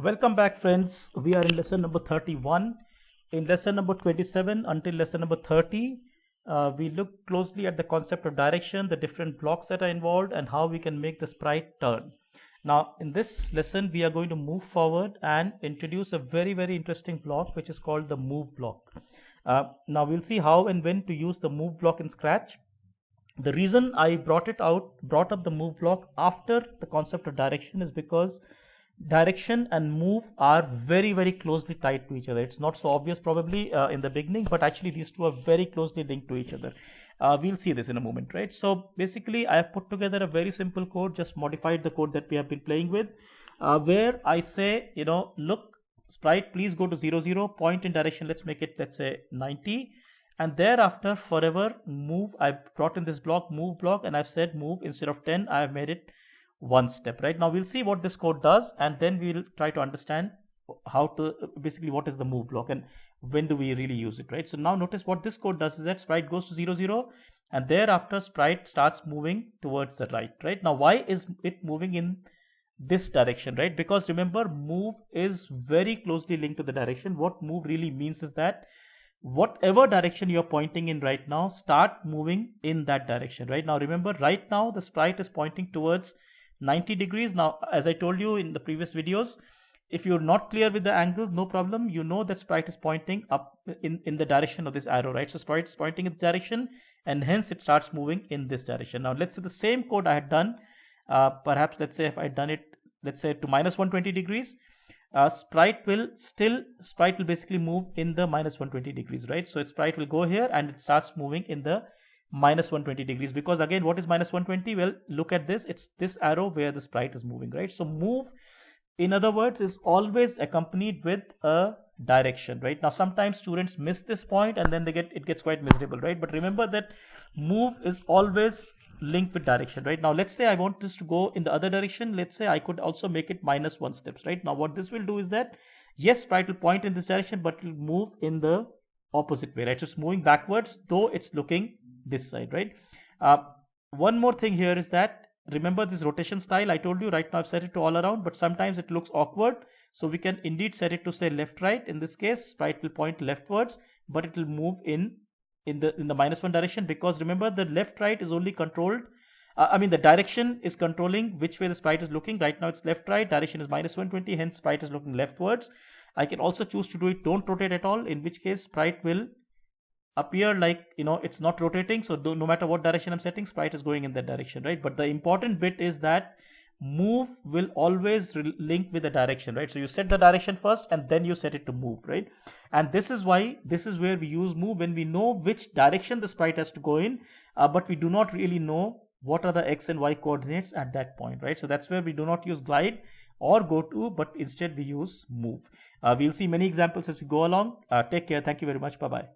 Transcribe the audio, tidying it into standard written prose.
Welcome back, friends. We are in lesson number 31. In lesson number 27 until lesson number 30, we looked closely at the concept of direction, the different blocks that are involved, and how we can make the sprite turn. Now, in this lesson, we are going to move forward and introduce a very interesting block, which is called the move block. Now, we'll see how and when to use the move block in Scratch. The reason I brought up the move block after the concept of direction is because direction and move are very closely tied to each other. It's not so obvious probably in the beginning, but actually these two are very closely linked to each other. We'll see this in a moment, right? So basically I have put together a very simple code, just modified the code that we have been playing with, where I say, look, sprite, please go to 0 0, point in direction, let's make it, let's say 90, and thereafter forever move. I brought in this block, move block, and I've said move instead of 10, I have made it one step. Right now we'll see what this code does, and then we'll try to understand how to basically what is the move block and when do we really use it, right? So now notice what this code does is that sprite goes to 0 0, and thereafter sprite starts moving towards the right? Now why is it moving in this direction, right? Because remember, move is very closely linked to the direction. What move really means is that whatever direction you're pointing in right now, start moving in that direction. Right now, remember, right now the sprite is pointing towards 90 degrees. Now, as I told you in the previous videos, if you're not clear with the angle, no problem. You know that sprite is pointing up in the direction of this arrow, right? So sprite is pointing in this direction, and hence it starts moving in this direction. Now let's say the same code I had done, perhaps let's say if I had done it, let's say to minus 120 degrees, sprite will basically move in the minus 120 degrees, right? So sprite will go here and it starts moving in the minus 120 degrees, because again, what is minus 120? Well, look at this, it's this arrow where the sprite is moving, right? So move, in other words, is always accompanied with a direction, right? Now sometimes students miss this point and then it gets quite miserable, right? But remember that move is always linked with direction, right? Now let's say I want this to go in the other direction. Let's say I could also make it minus 1 steps, right? Now what this will do is that, yes, sprite will point in this direction, but it will move in the opposite way, right? So it's moving backwards, though it's looking this side, right? One more thing here is that, remember this rotation style I told you. Right now I've set it to all around, but sometimes it looks awkward, so we can indeed set it to say left right. In this case, sprite will point leftwards, but it will move in the minus 1 direction, because remember, the left right is only controlled, the direction is controlling which way the sprite is looking. Right now it's left right, direction is minus 120, hence sprite is looking leftwards. I can also choose to do it don't rotate at all, in which case sprite will appear like, it's not rotating. So no matter what direction I'm setting, sprite is going in that direction, right? But the important bit is that move will always link with the direction, right? So you set the direction first and then you set it to move, right? And this is where we use move, when we know which direction the sprite has to go in, but we do not really know what are the x and y coordinates at that point, right? So that's where we do not use glide or go to, but instead we use move. We'll see many examples as we go along. Take care. Thank you very much. Bye bye.